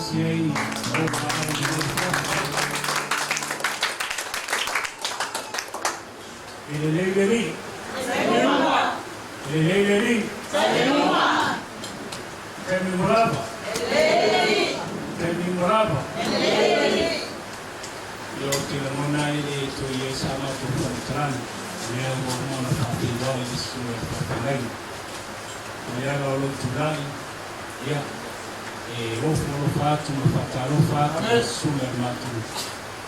Siei, Ileleleli. Ileleleli. Temi Muraba. Temi Muraba. Yo kila mona ile tu yesama tu fantrani. Leo mona fatiwa ile sura fatilani. Ya lo tulani. Ya hofu fatu mafataro fatu sura matu.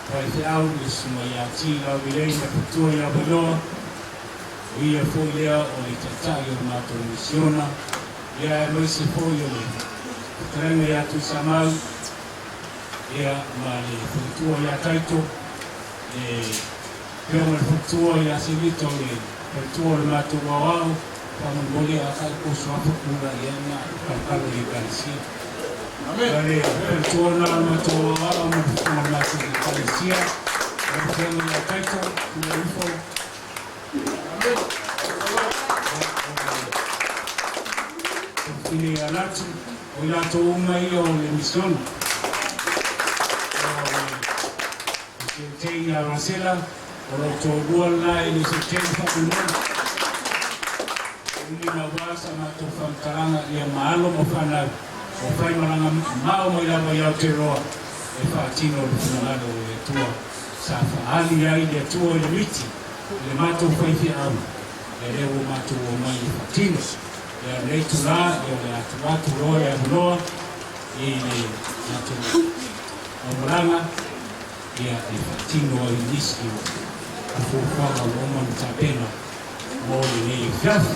Kwa hiyo isuma ya tila bila kutoa ya bado. Ia folha o itatayo matomisiona ia noise folha treme ya tu samal ia mali futuo ya taito pelo futuo ya silito futuo mato wao kama ngoli akalko swapo kura yana kakalo ikansia wale futuo na mato wao mfumo mato ikansia pelo ya taito kuliko Ini alati ulato umayo le mission tei ya rasela ora togua la ile sekenta kuno ini na basa na tofankaranga ya maalo mofana ofai malanga mao moila ya teroa e fatino funalo etua safa hali ya ile tuo ile miti le mato foi fi au leo mato umai fatino ya leitula ya watu roho ya buloa ili natu omranga ya fatino wa indiski afufa ngoma mtapena moli ni gafu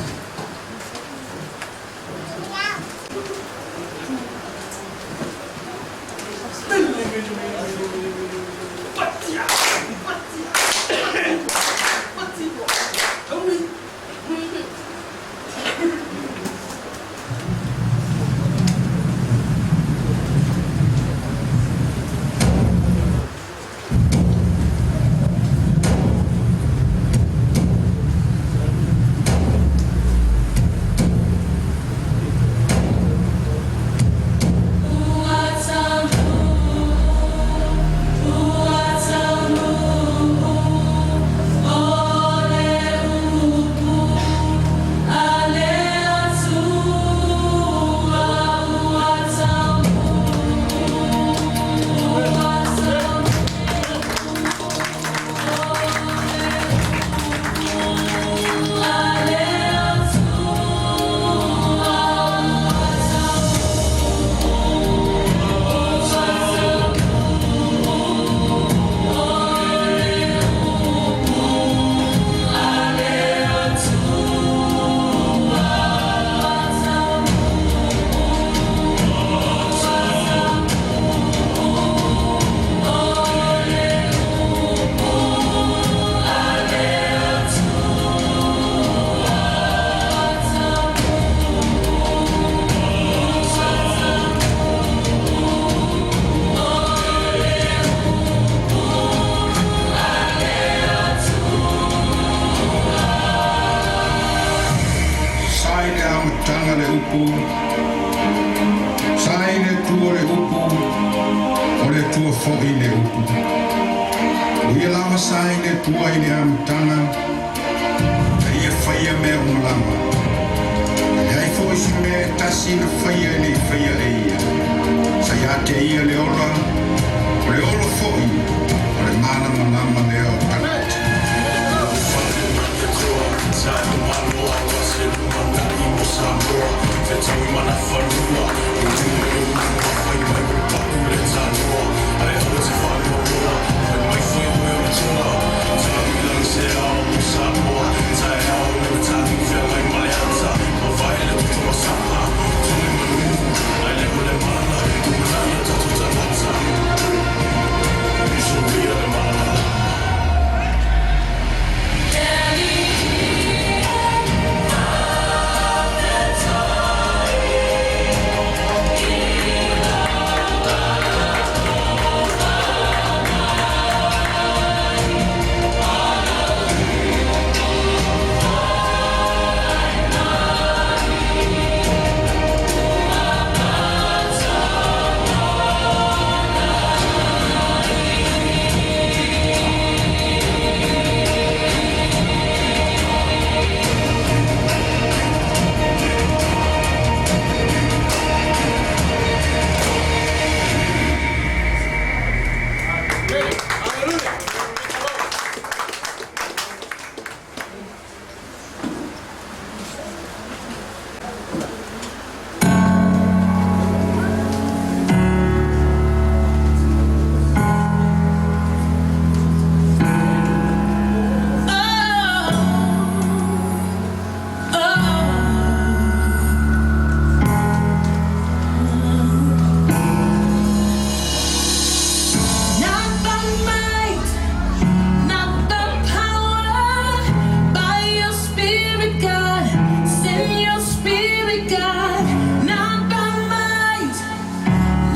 God, send your spirit, God, not by might,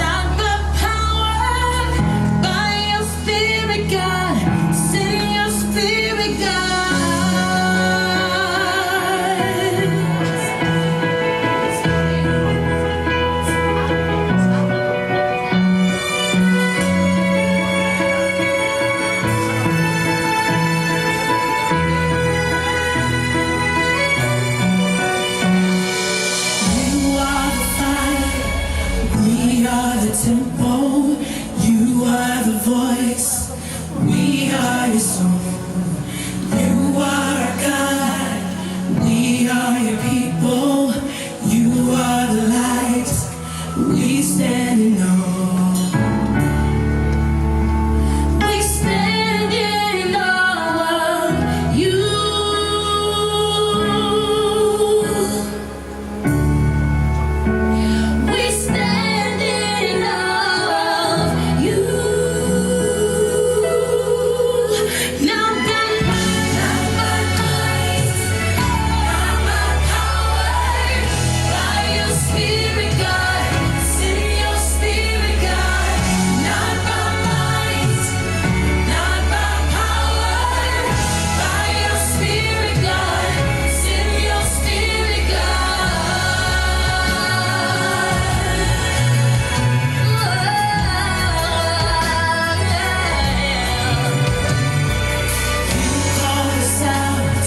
not by power, by your spirit, God, send your spirit, God. You are the fire, we are the temple. You are the voice, we are your song. You are our God, we are your people. You are the light, we stand in awe. We stand in awe of you. We stand in awe of you. Not by might, not by power, by your spirit, God. Send your spirit, God. Not by might, not by power, by your spirit, God. Send your spirit, Call us out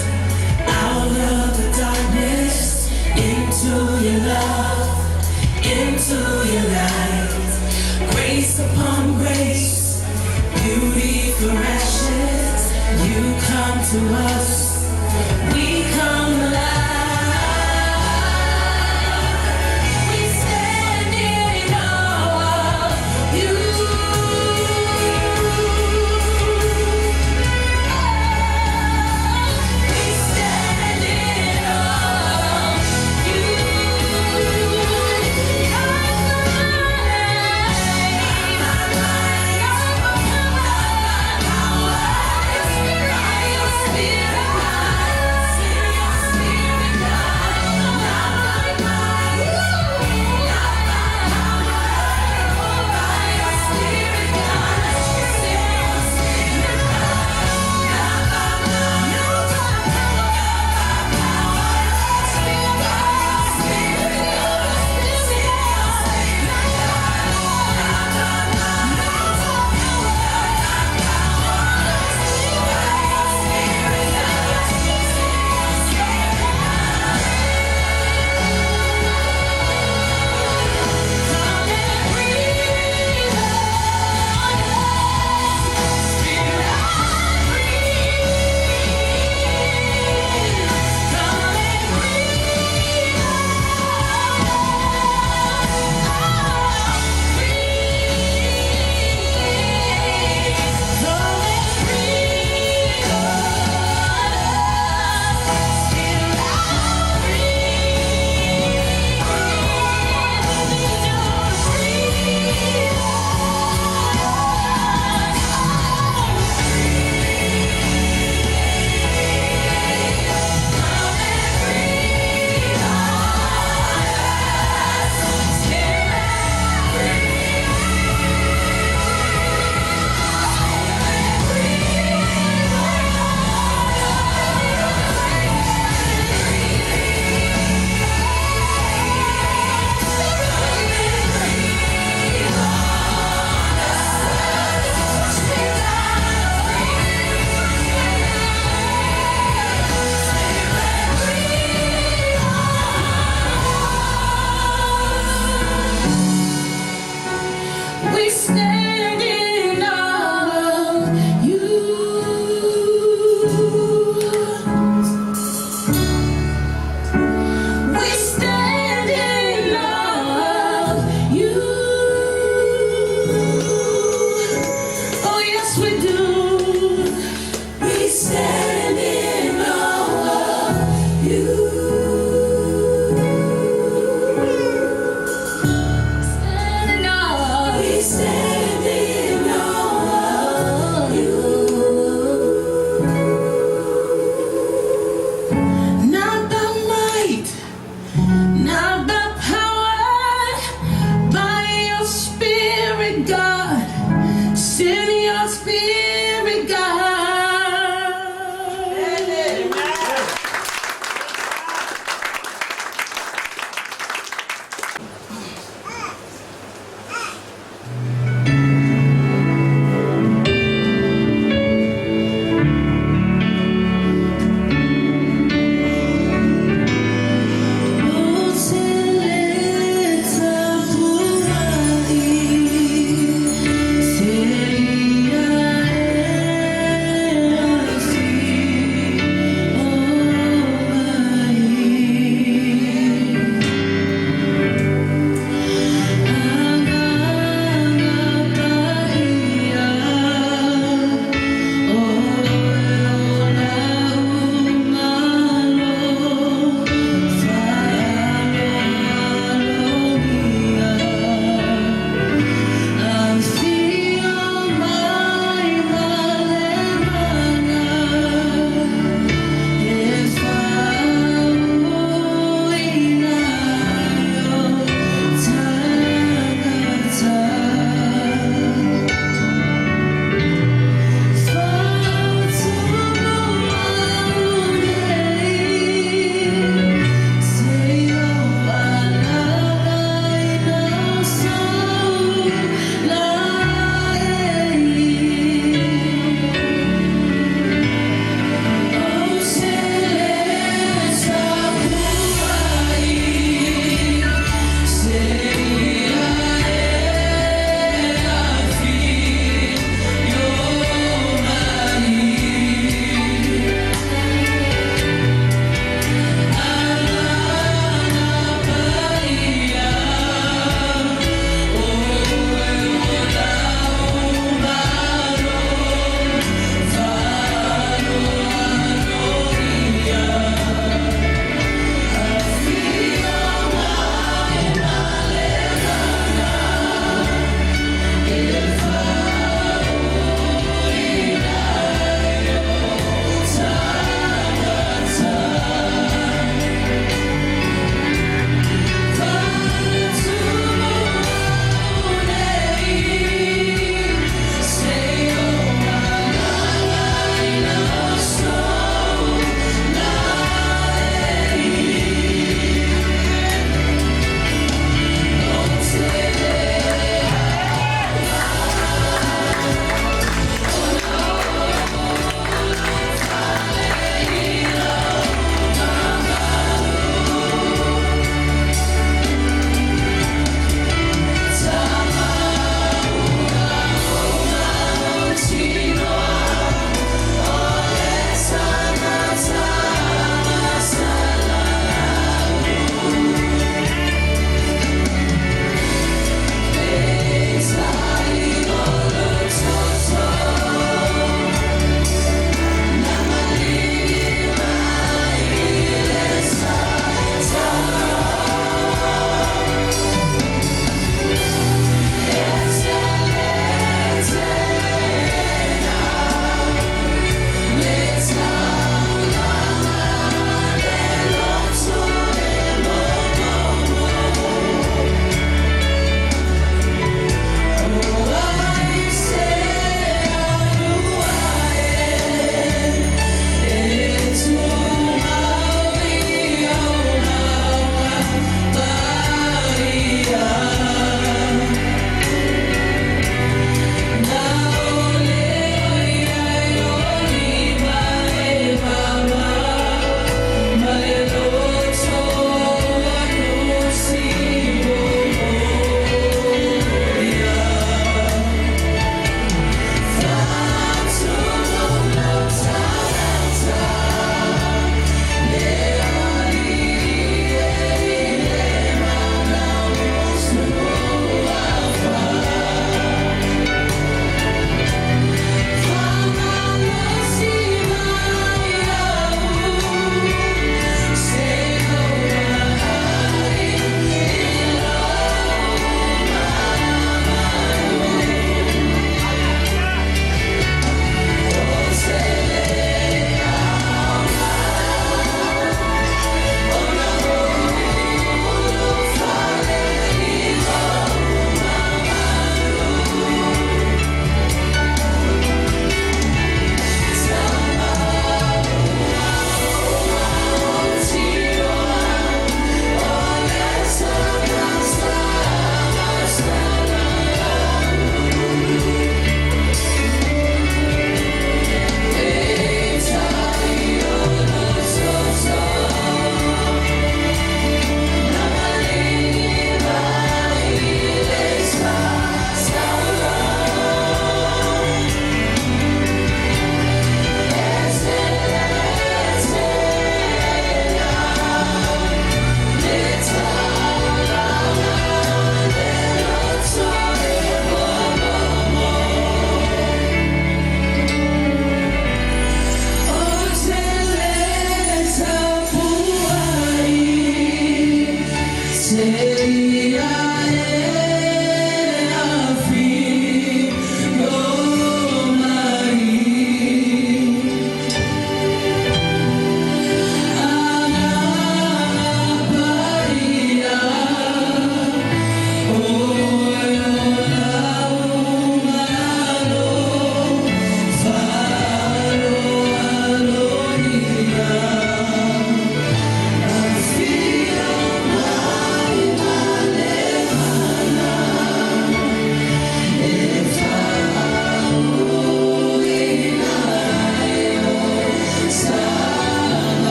of the darkness, into your love, into your light. Grace upon grace, beauty for ashes. You come to us, we come alive. We stand in awe of you. We stand in awe of you. Your spirit,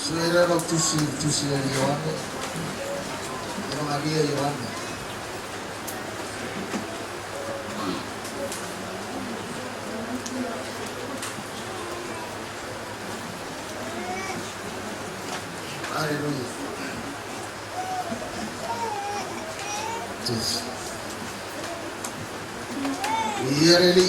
Suera lo tusi dari Yohane, yang dia Yohane. Haleluya. Yes. Iyareli.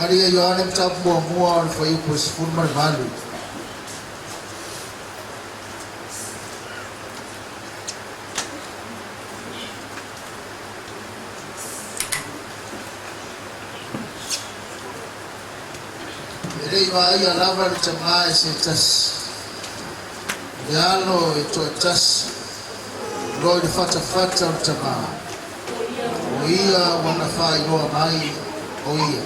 Dia Yohane mtabu mua alifai kusifurma malu. Ele vai alava de chamar esse tas. Yalo itu tas. Lord fata utama. Oia wanafai roa mai oia.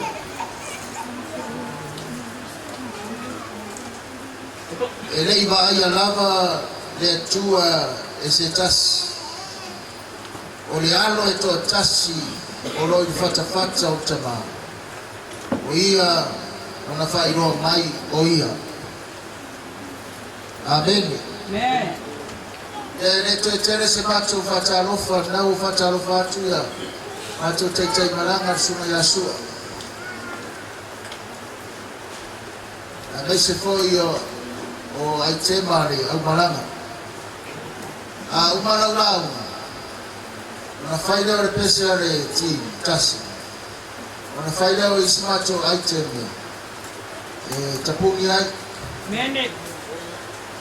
Ele vai alava le tua esse tas. Olialo itu tasi. Lord fata utama. Oia wanafai roa mai oia. Amen. Amen. Neto etere se mato fatalofa na ufatalofa tu ya mato tete malanga suma Yeshua. Amese foi o aitemari au malanga. Umalau na faida o pesare ti tasi. Na faida o ismato aitem. Tapuni ai. Amen.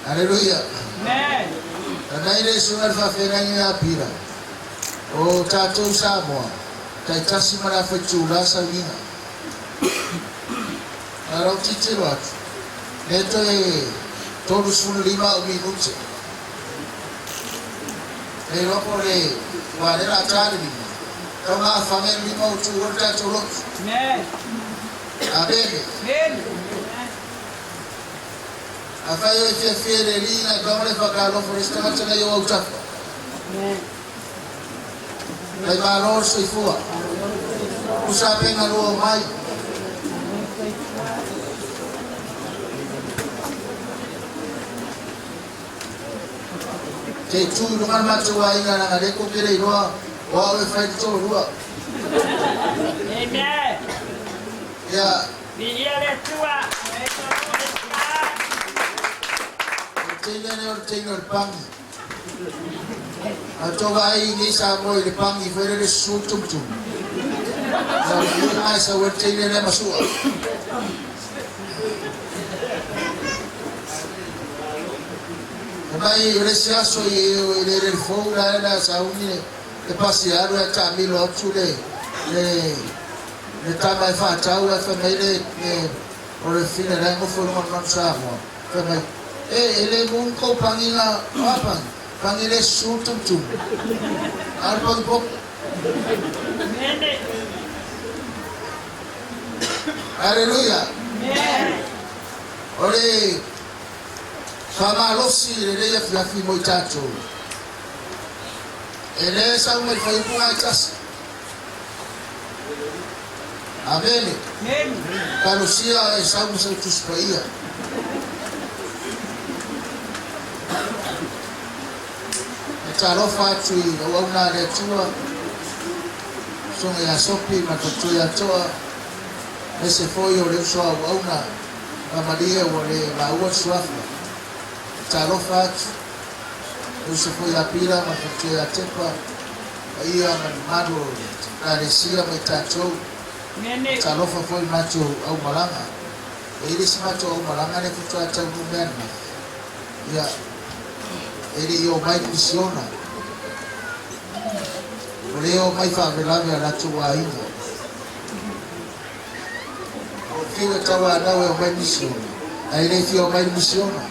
Haleluya. Amen. Anaile sunal fa fenanya pira. O tato Samoa. Tai tasi mara fa chula salina. Ara utitiro at. Neto todos sun 5 minutos. Lopore guarda tardi. Toma famiglia 5 minutos tolo. Amen. Amen. Amen. Afayo fefere lina kamle fakalo foresta matana yo utafa. Amen. Lai malor soifua. Usape ngalo mai. Ke tu lungan matu wa ina na ngade ko kire roa wa we fight to roa. Amen. Ya Dia le tua. Tengo el pan. Atoga ai ni sa mo il pan I fere su tum. Na sa we tenere masua. Mai resiaso io il fora la sa uni e passeare a camilo tule le tama fa taula fa mele ore fine rango forma non samo. Ele mungko pangina apa? Pangile sutum. Alpag pok. Haleluya. Ore sama losi ele ya flafi moitacho. Ele sa mo fai punga chas. Amen. Amen. Karusia esamu sa tuspaia. Tarofa tu wauna le tua. Songa ya sopi matoto ya toa. Ese foi o le so wauna. Amalia wale maua swafa. Tarofa tu ese foi a pira matoto ya tepa. Ia manmado karesia metacho. Amen. Tarofa foi macho au malanga. Ele se macho au malanga ne futua ta ngumena. Ya ele yo mai misiona. Leo mai fa velave ala tua ingo. Fiwa tawa nawe o mai misiona. Ele fio mai misiona.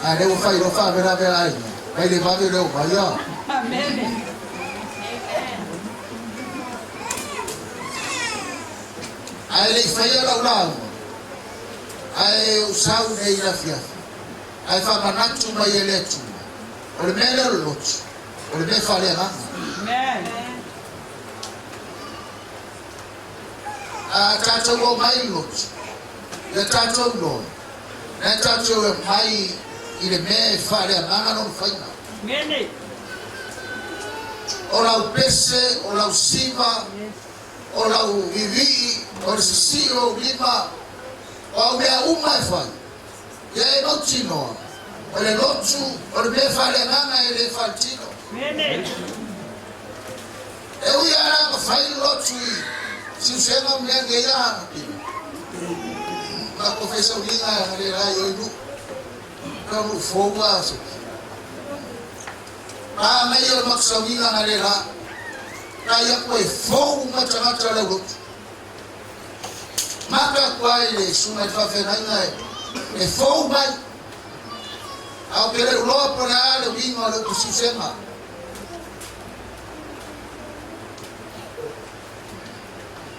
Ale o fai ro fa velave ai. Mai le vave leo mai ya. Amen. Ai le fai ala ulau. Ai usau nei la fia. Ai fa manatu mai eletu. O le mele o lotu. O le me fale anga. Amen. Tato o mai lotu. Le tato no. Le tato o mai ile me fale anga non faina. Amen. O lau pese, o lau sima, o lau vivi, o sisio lima. O mea uma e fai. Ia e mautino. O le lotu, o le me fale anga e le faltino. Amen. E ui ara ka fai lotu i. Si usenga mlenge ia. Ma profesa ulinga ya le rai o ilu. Kamu foga aso. Ma mai o maksa ulinga na le ra. Kaya koe fogu mata le lotu. Maka kwa ile suna fafena ina e fogu mai. Au kere uloa pona ale ulinga le kususenga.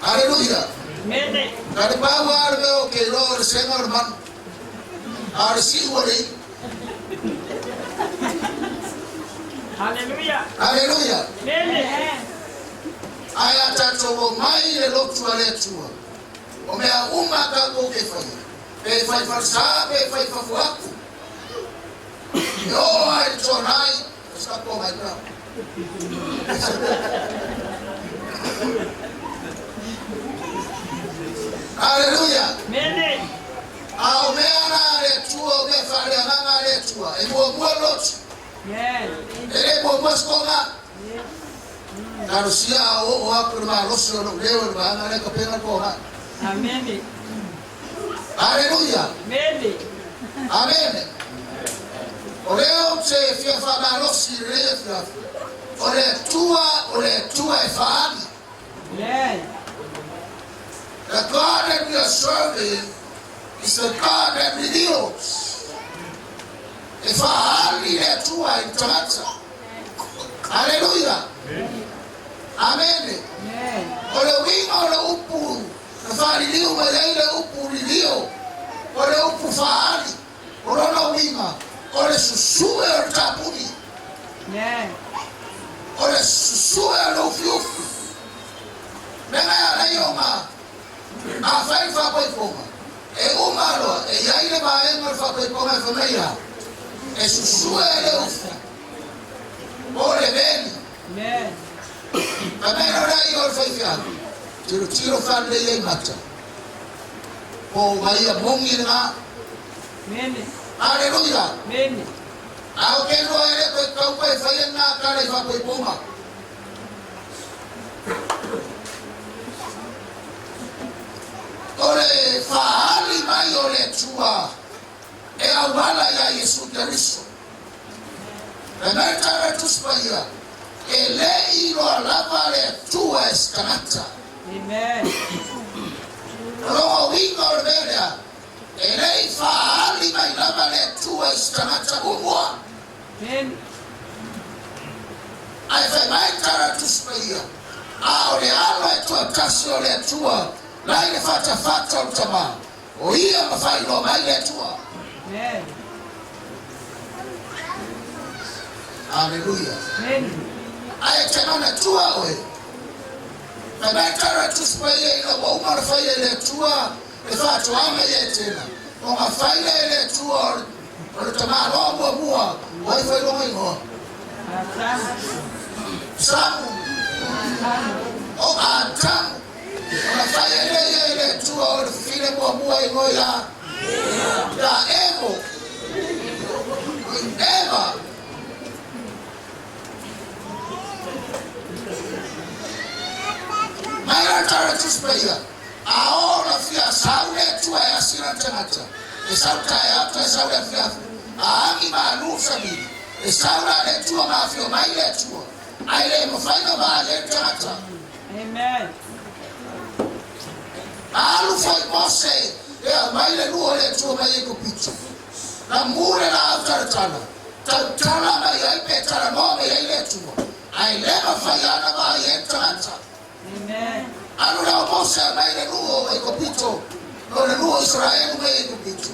Haleluya. Amen. Kali bawa arbe o ke lo senga man. Arsi wali. Hallelujah. Haleluya. Amen. Aya tato mai le lotu ale tua. O mea uma ka ko ke fai. Pe fai farsa, pe fai fafuaku. Yo ai tonai, sta ko mai na. Haleluya. Amen. Au mea na le tua, o me fale na le tua. E mo lotu. Amen. Ele mo skoma. Karusia o aku ma loso no leo ma na le ka pena ko ha. Amen. Haleluya. Amen. Amen. O leo se fia fa ma losi le fia. O le tua e faani. Amen. The God that we are serving is the God that reveals. E faani le tua in tata. Haleluya. Amen. Amen. O le winga o le upu. Na faani liu ma le upu rilio. O le upu faani. O le winga. O le susue o tapuni. Amen. O le susue o fiufu. Menga ya le yonga. A fai fa poi poma. E umaro. E ya ile ba enga fa poi poma fa meia. E susue le ufu. O le beni. Amen. Kamera rai o fai fiago. Tiro falle ye mata. O mai a mongi na. Amen. Haleluya. Amen. Au ke no ere ko kau pai fai na kare fa poi poma. Ore fahali mai ole tua. E awala ya Yesu Kristo. Emerta tuspaya. Ele ilo alava le tua eskanata. Amen. Roho wingo orberea. Ele fahali mai lava le tua eskanata umwa. Amen. Ai fai mai tara tuspaya. Aore alo e tua tasio le tua. Lai le fata utama. O ia mafai no mai le tua. Amen. Haleluya. Amen. Ai tena na tua oe. Kametara tuspaye ila wa umar faye ile tua efatu ama yetena onga faile ile tua otamalo abo bua wa ifa lo ngo samu o atam onga faye ile tua file bua ngo ya emo eva Maira tara tuspaye ahora fia saule tua ya sira tamata esauta ya tua saule fia aangi maalu sabili esaula le tua mafio maile tua aile mfaino baale tamata Amen. alu foi mose ya maile luo le tua maile kupitu na mure na autartana tantana na yaipe tara nome ya ile tua aile mafayana baale tamata Amen. Anula Mose maile luo ekopito nole luo Israeli maile ekopito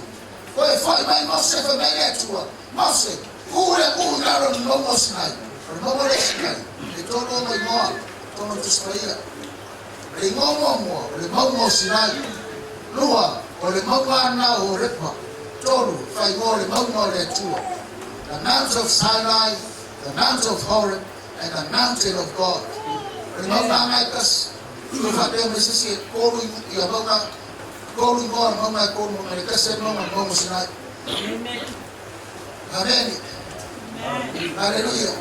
kwa foi mai Mose fe maile tua Mose ule nalo mnomo sinai mnomo le sinai etono mai moa tono tuspaia le momo sinai lua ole moa na orepa tolu fai le momo le tua the Mount of Sinai, the Mount of Horeb, and the mountain of God. Remember Micah's Fabio Mrs. Calling Yaboka, calling on Mama, calling on the Castle Mama Sinai. Amen. Hallelujah.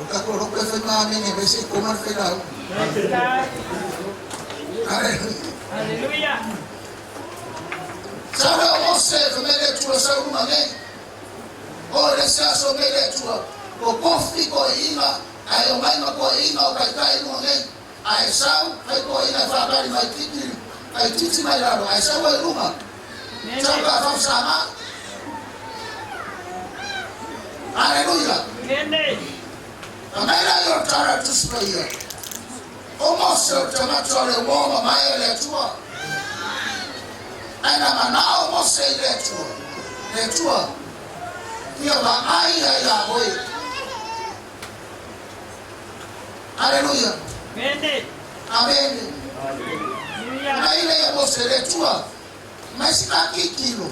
Ukakoro kwa fema amini besi kuma fela. Hallelujah. Sawa Mose femele tuwa sawu mane. Ole saso mele tuwa. Ko kofi ko ina ayo maina ko ina ukaikai mone. Ai sawu kai ko ina fa bali mai titi. Ai titi mai lalo ai sawu iruma. Sawa fa sama. Hallelujah. Amen. Amela yotara tuspaia. Almost tomatole woma maele tua. Ana manao mose ile tua. Le tua. Kia maaya ya hoi. Hallelujah. Amen. Amen. Na ile ya mose le tua. Masika kikilo.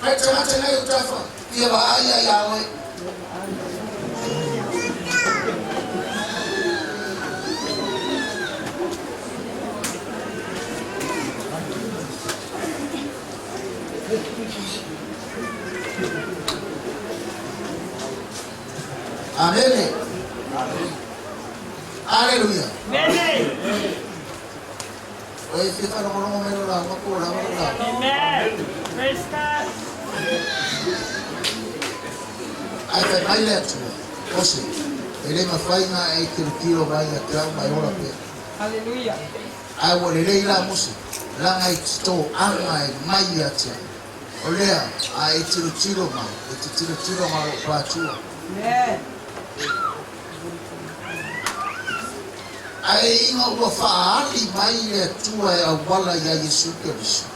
Pete mate na yutafa. Kia maaya ya hoi. Amen. Hallelujah. Amen. Oye, fifa no mo mero la mo la. Amen. Praise God. Ai fa mai le tu. Ose. Ele ma faina ai kirkiro mai ya klau mai ora pe. Hallelujah. Ai wo le ila musi. La ai sto anga mai ya tia. Olea ai tiro ma. Tiro ma pa tu. Amen. Ai inga ua faali mai le tua e awala ya Yesu Kristo.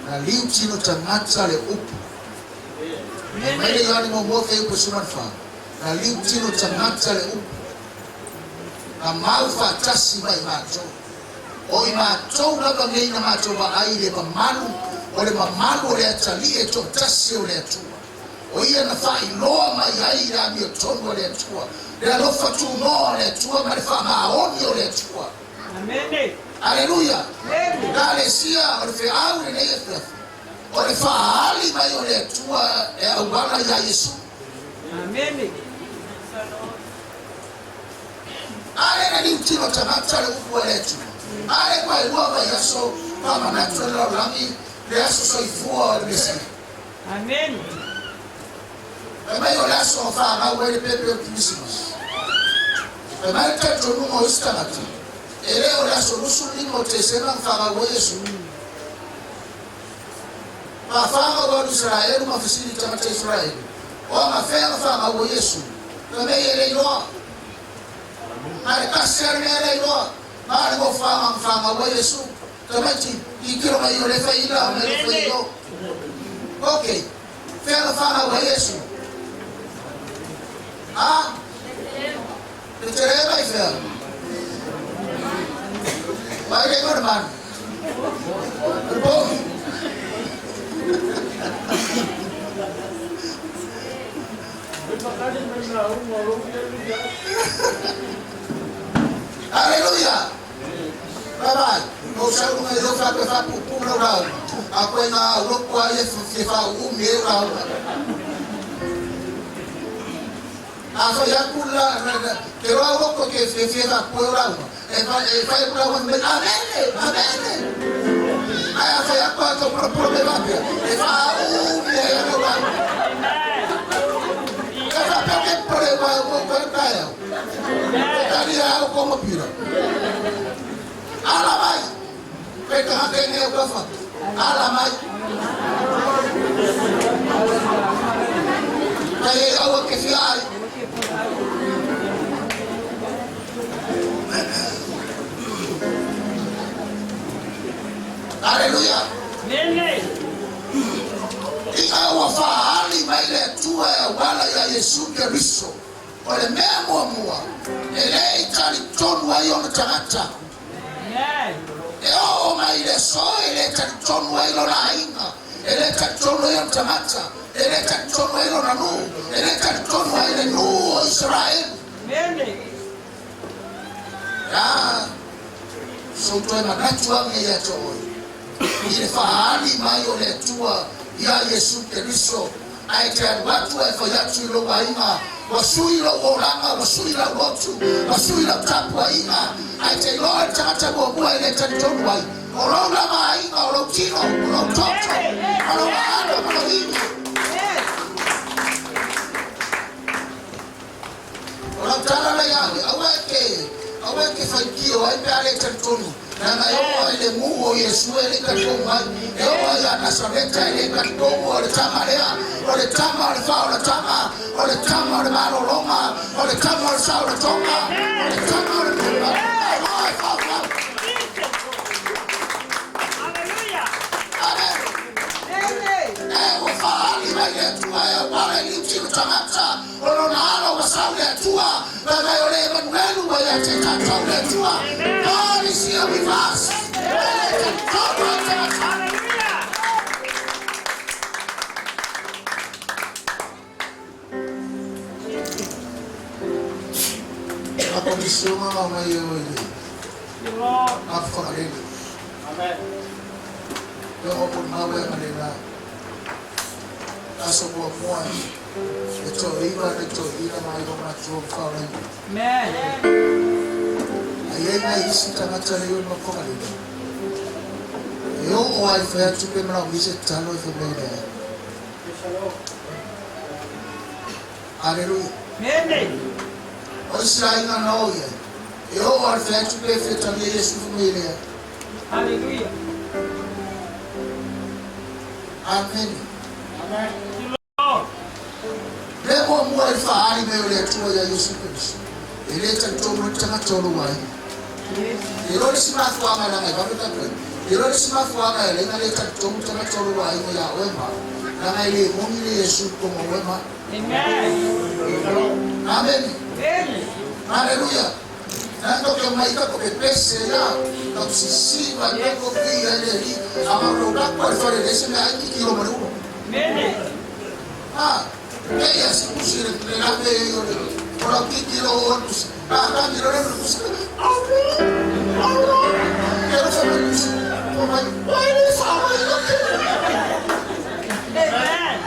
Na liu tino tangata le upu. Mele yani mwofe yuko sumanfa. Na liu tino tangata le upu. Na maufa tasi mai mato. O imato laba ngeina mato ba aile ba malu. Ole ma malu ole atalie to tasi ole atua. O ia na fai loa mai aira mi otono ole atua. La lofa tu no le tua marifa maoni o le tua. Amen. Hallelujah. Amen. Dale sia o fe au le yefa. O le fa ali mai o le tua e awala ya Yesu. Amen. Ale na ni tino tamata le upo le tua. Ale kwa ilua ba Yesu mama na tu la lami le Yesu so ifua le mesi. Amen. Ema yo la so fa ma we le pepe Christmas. Ema ta to no mo istamati. Ele o la so lusu ni mo te sema fa ma we Yesu. Ma fa ma wa Israel ma fisili tamata Israel. O ma fa ma we Yesu. Ema ele yo. Ale ka ser me ele yo. Ma le mo fa ma we Yesu. Tamati ikiro ma yo le fa ila ma le fa yo. Okay. Fa ma we Yesu. Ah, Tereba ife. Why they got man? Hallelujah. Bye-bye. No shadow may look up if I put around. I went out, look why if I won't be around. After Yakula, the Rock if you have put around. If I amen. I have a part of a problem up here. If I won't be around. If I can't put it by one dial. That is how come up here. Alamai, peka hake ni ukafa. Alamai. Kaya awa kifai. Hallelujah. Amen. Ikawa fahali maile tua ya wala ya Yesu Kristo. Ole memo mua. Ele itali tonu wa yona tamata. Eo maile so ele tonu wa ilo na inga. Ele tonu wa yona tamata. Ele tonu wa ilo na nu. Ele tonu wa ile nu o Israel. Amen. Ya. So tuwe makatu wange ya toi. Ile fahali mayo le tua ya Yesu Kristo. Aitari watu wa yatu ilo wa inga. Wasui la oranga, wasui la rotu, wasui la tapwa inga. Aitari Lord tata bobua ile tatono wai. Oronga mainga, orotino, orototo, orongano, orohini. Orotana la yangi, aweke faikio, waipale tatono. Na yoa ile muo Yesu ile katonga yoa ya Nazareta ile katonga ole tamalea ole tama ole fa ole tama ole tama ole malo Roma ole tama ole sa ole tonga ole tama ole Roma. Hallelujah. Amen. Amen. Wafahali mayetu haya wala iliuchilu tamata ono nalo wasaule atua baba yole Emmanuel wa yate tata ule atua God is here with us. Hapo nisoma mama yewe hapo karibu. Amen. Yo por mawe manera. Aso kwa mwani. Eto iba maigo macho fara. Amen. Ayena isi tamata leo no karibu. Yo wife ya tupe mna wise tano ifemele. Hallelujah. Amen. Israel na noye. Yo wife ya tupe fetani Yesu ifemele. Hallelujah. Amen. Amen. Lord. Leo mwa ifahari meule tuwa ya Yesu Kristo. Ileta tomo tamatolo wai. Iroli simafu ama na ngabita kwe. Iroli simafu ama ile naleta tomo tamatolo wai ya wema. Na ile mumile Yesu como wema. Amen. Amen. Amen. Hallelujah. Nando que maika ko pese ya na kusisi wa ndoko pia ile ama roda kwa fare desse na hiki kilo mara uno. Amen. Kaya sikushire na be yo kwa kilo onus. Na ndio ndio kusi. Kero fare kusi. Why is Amen.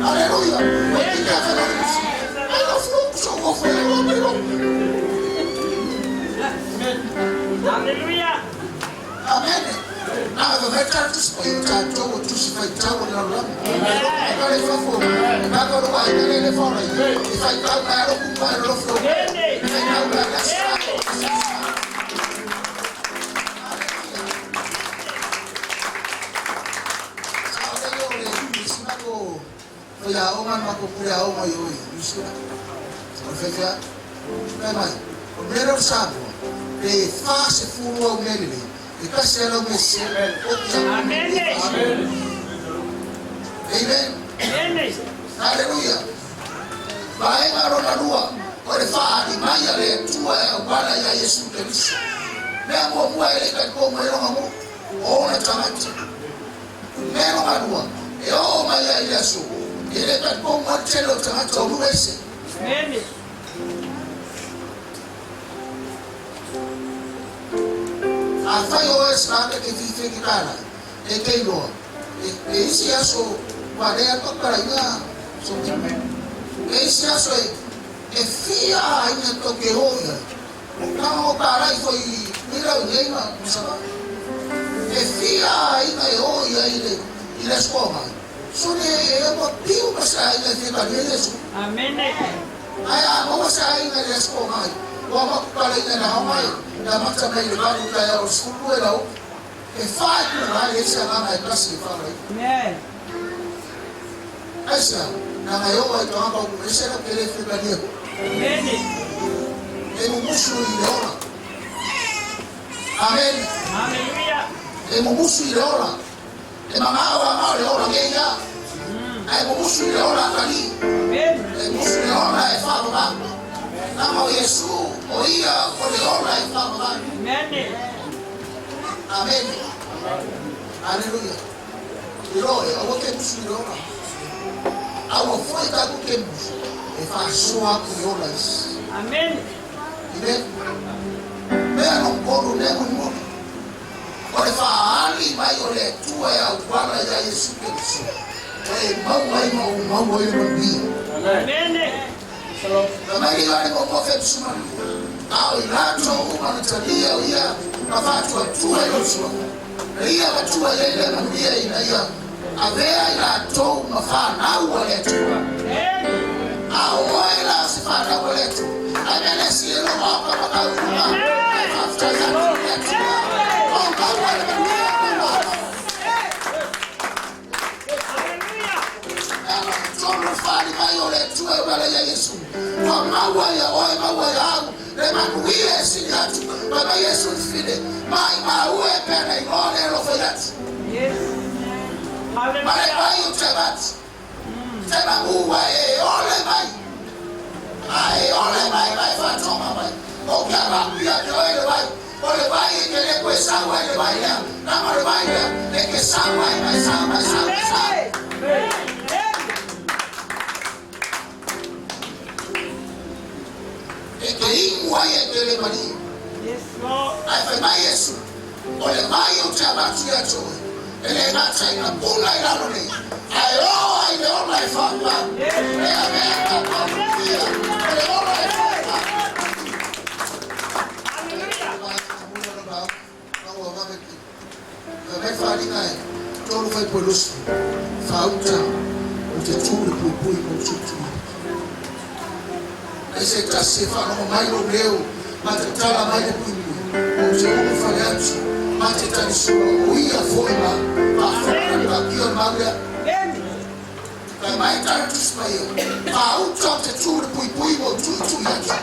Hallelujah. Wekika fare kusi. Hallelujah. Amen. Na veveta tusipoita togo tusipoita na roho. Akale fafo. Na kwa roho ile fora. Ifaita na roho kwa roho. Ya oma makokuya oma yoi. Yusura. Profeta. Kama. Omero sapo. E fase fuwa umelele. Ikasela umesema. Amen. Amen. Amen. Hallelujah. Baenga rona rua. Ore fahari maya le tua ya ubala ya Yesu Kristo. Nemo mua ele katiko mwelo mamu. Ona tamati. Nemo madua. Eo maya ile asu. Ele katiko mwatelo tamati oluwese. Amen. Afayo wes nake kifife kikala. Ekeilo. Isi aso wadea tokara ina. Isi aso efia ina toke hoya. Kama okara ifo mira unyema kusaba. Efia ina hoya ile skoma. Sune ebo piu basa ina fika nilesu. Amen. Aya mo basa ina ile skoma. Wama kukala ina na hamai. Na maktaba ile bado kaya usulu ela. Efatu na yesa mama ikasi ifara. Amen. Asa na ngayowa itoanga kumesha na kele fika niyo. Amen. Emumushu ileona. Amen. Hallelujah. Emumushu ileona. Emamawa ama ileona ngeya. Emumushu ileona kani. Amen. Emumushu ileona efaro ba. Nama Yesu oia ileona efaro ba. Amen. Amen. Hallelujah. Iloe awoke musu ileona. Awo foi ka kuke musu. Efa soa kuleona is. Amen. Amen. Pero por nemo mo. Ore fahali mayole tua ya ubala ya Yesu Kristo. Mau ile mbi. Amen. Na mali wale kwa prophet Sumani. Au ilato humanitaria ya mafatu tua yoso. Ria watu wa ile mbia ina avea ilato mafana au wale tua. Au wala sifana wale tua. Amene sielo wako makauka. After that. Yesu kwa mawa ya oe mawa ya au remanuie sinyatu baba Yesu fide mai mawe pena imone rofayati Yes. mai Hallelujah. mai utabat tena uwa ole mai mai fatoma mai okara pia joele mai ole mai kele kwa sawa ile mai na mare mai ke sawa mai sawa Yele mali. Yes, Lord. Afema Yesu. Ole mai utabatu ya choe. Ele nata ina pula ila roni. Ayo ile ona ifamba. Ele ameka kwa mkia. Ele ona ifamba. Hallelujah. Nawa mame ki. Kamefa alinae. Tolu fai polusu. Fauta. Utetuli kuipui kumchutu. Ese tasifa no mailo leo matetala maile kwingi mzee mfanyati matetani sio uia foima afanya bakio maga kama itatusmaya au tote tu pui mo tu yake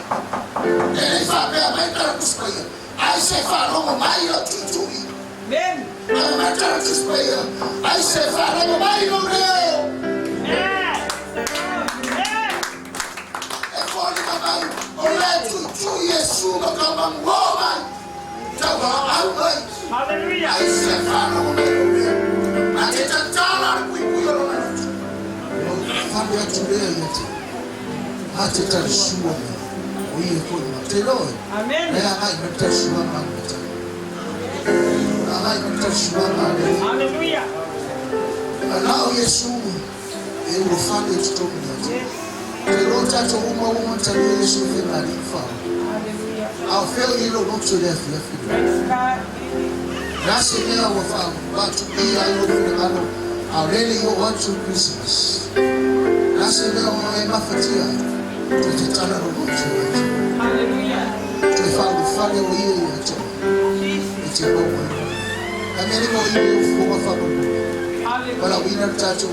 ele fabia maitara tusmaya ai se faro mailo tu Amen. kama itatusmaya ai se faro mailo leo Yesu kama ngoma tawa au Hallelujah. ai sefano mbele atetala kuikuyo na fambo ya tulea yote atetashua uye kwa matelo Amen. na mai mtashua mangata na mai mtashua mangata Hallelujah. alao Yesu eurofanye tutomia Yes. Lelo tato uma talia Yesu vema alifa Hallelujah. au feel you don't to death Praise God. Nasi leo wafahamu watu pia ilo I really want to Christmas. Nasi leo mafatia tutetana roboto. Hallelujah. Tufahamu fanya hiyo yote. Jesus. Itibomo. Kama ni kwa hiyo ufuko fahamu. Wala Hallelujah. wina tatu.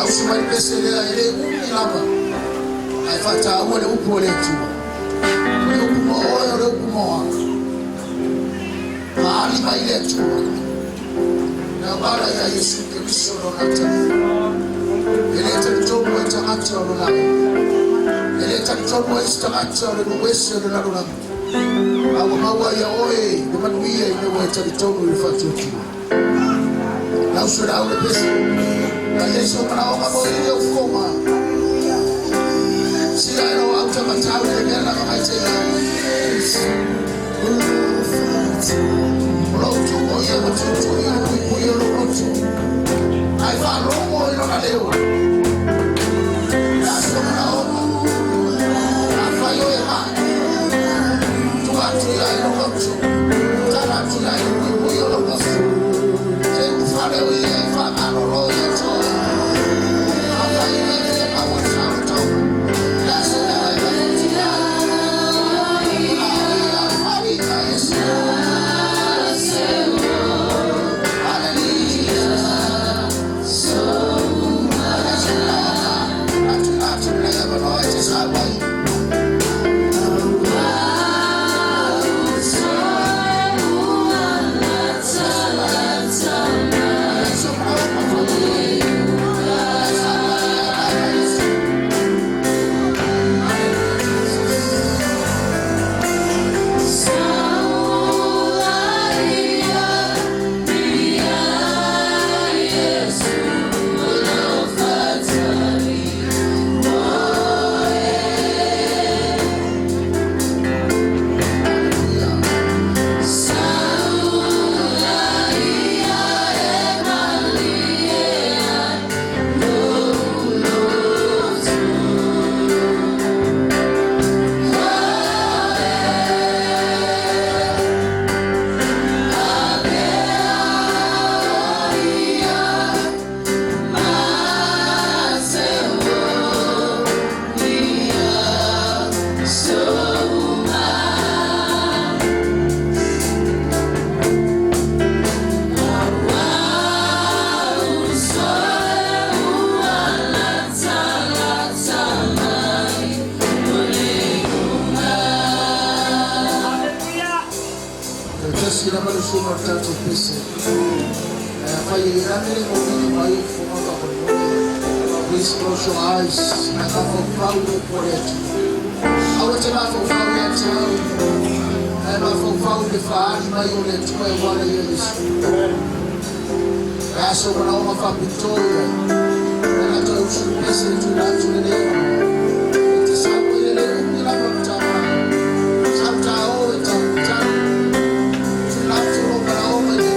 Au simali pesa ile umi lamba. Aifata wale upo letu. Wale upo wako. Alima ile tu na bala ya Yesu Kristo na Eleta jomo etangati orona. Eleta jomo estangati orona wesi orona orona. Awa mawa ya oe de manuia ine weta jomo ilifatuti. Na usura ule pesa. Na Yesu kana oma boye yo koma. Sila ero auta matawe ngena kama itela. Roto oye watutu ya kuipuyo roto. Ai fa romo ino na leo. Yaso na oma. Afa yo ema. Tuatu ya ino roto. Taratu ya ino kuipuyo roto. Te ufale uye fa mano roya to. Afa yo ema wasato. Yaso na ema. Please close your eyes and have a follow for it. I want to have a follow it. And have a follow the fire by your lips where water is. That's over all of our Victoria. And I told you to listen to that to the name. It is somewhere in the love of time. Sometimes all the time. To love to open all the day.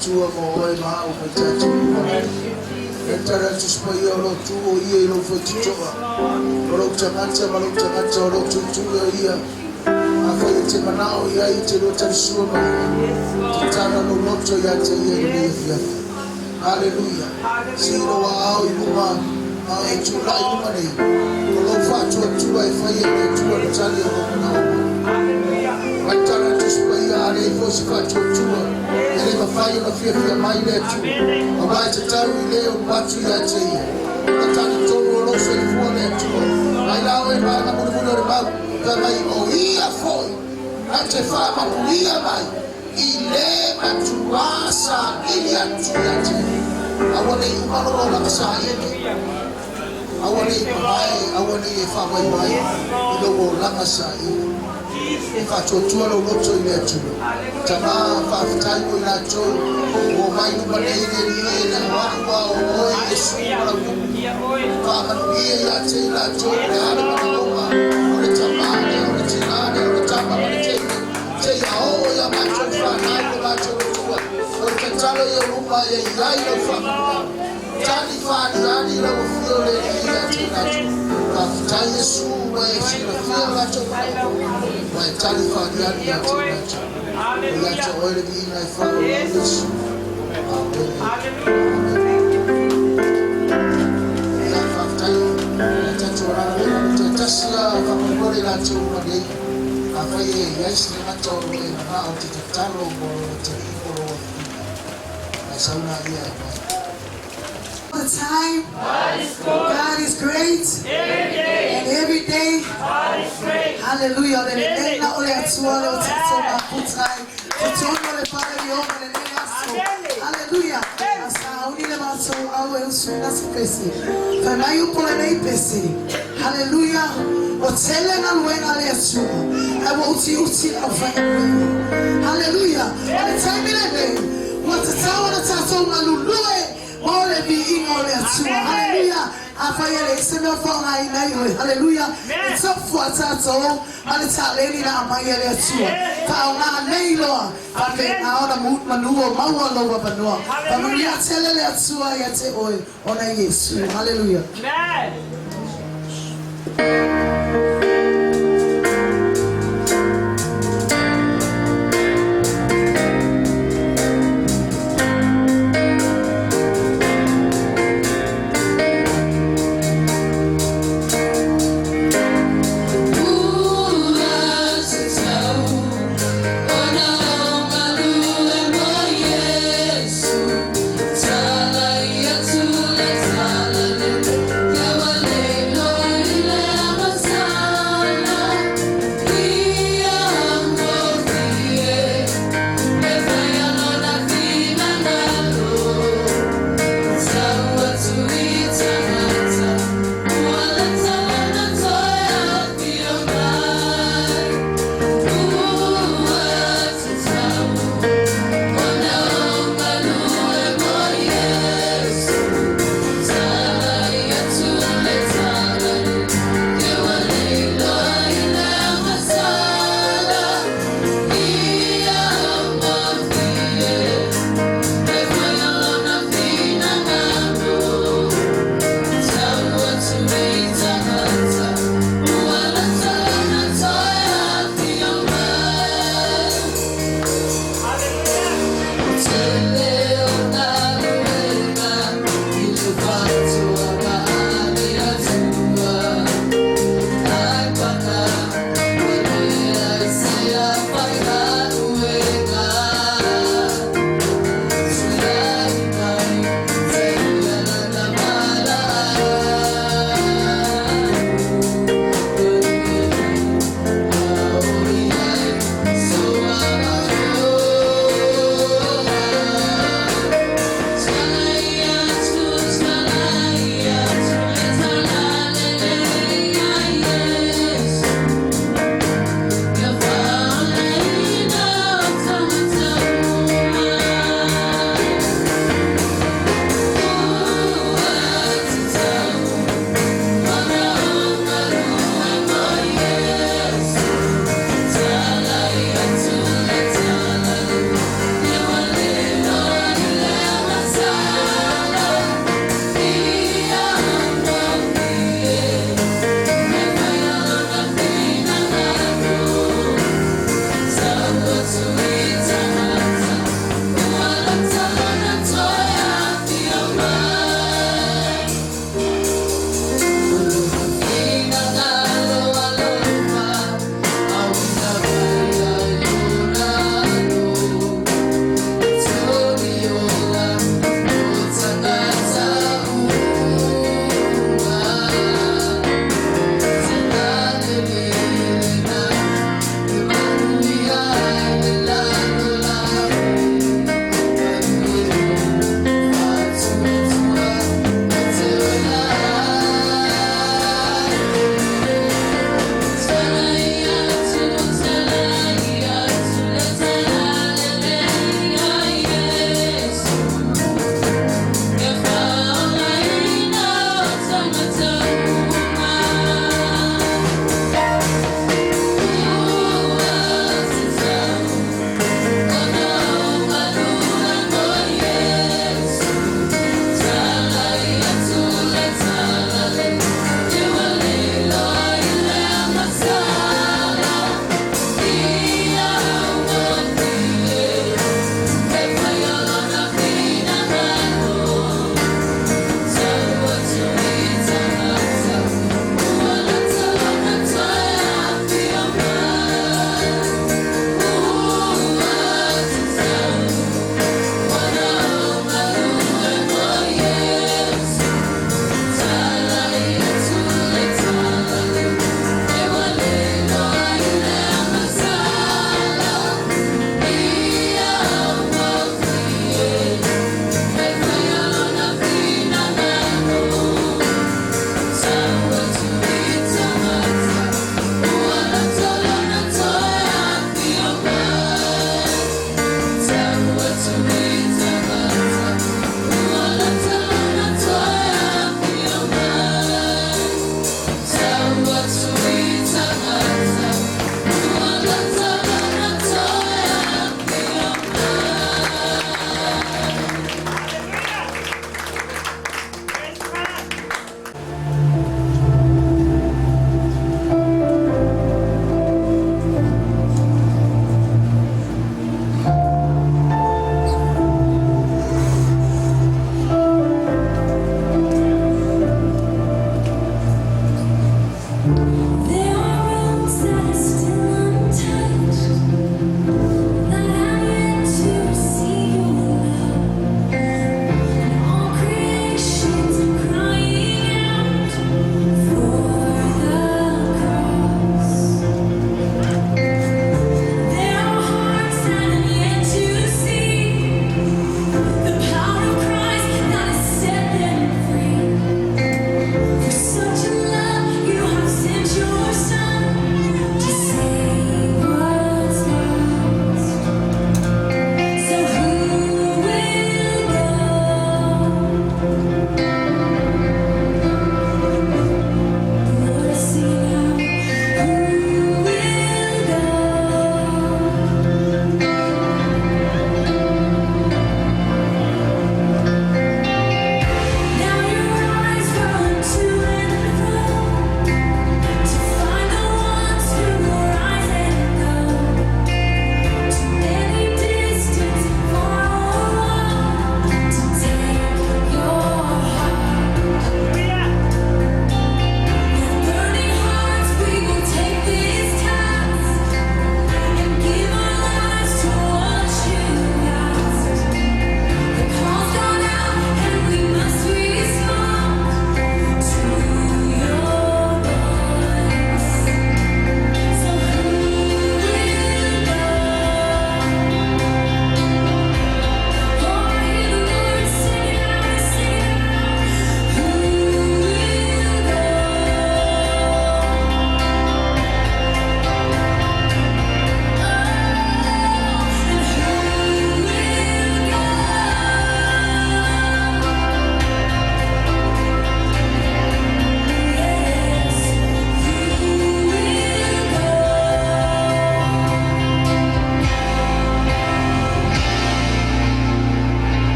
Tua mooi maar op het tijd. En daar is het bij jou ook toe hier over te doen. Maar ook te maken, ook te doen hier. Afijn te manau ja iets door te zoeken. Tana no moto ya te hier. Halleluja. Zie je wao iuma. Maar het toe la iuma nee. Ook vaart toe toe bij fire toe de tali op nou. Halleluja. Wat daar is bij jou fosi fatutua ele mafai na fia mai letu ambaye tataru leo watu yache nataka toro roso ifuone tu ailawe bana mulimuno ribabu kama oia foi ate fama kulia mai ile matuasa ili atuyache awale umalo la masaye awale mai awale fama mai ilo la masaye fatutua lo roto ile tu tama fafutai ila to o mai ubane ile na wao o Yesu la Fama ndiye yache ila to hali manoma ole tamani ole tinani ole tamba ole ya o ya macho fana ile macho kuwa ole katalo ya rumba ya ile fama tani fani hadi ile ufiole yache ila to fafutai Yesu wa Yesu la macho wa tani fani hadi yache ila to yache ole bi na fama Yesu Tasia famigoli la chuma dei afaye yes na toro na na utitalo bolo tiko asauna dia All the time, God is great, and every day, hallelujah. Hallelujah. Hallelujah. Hallelujah. Afayele isema fanga inayo. Hallelujah. It's up for tato. Malitaleni na amayele tu. Kauna neilo. Ave naona manuo maua lowa banua. Familia telele atua yate oi. Ona Yesu. Hallelujah. Amen.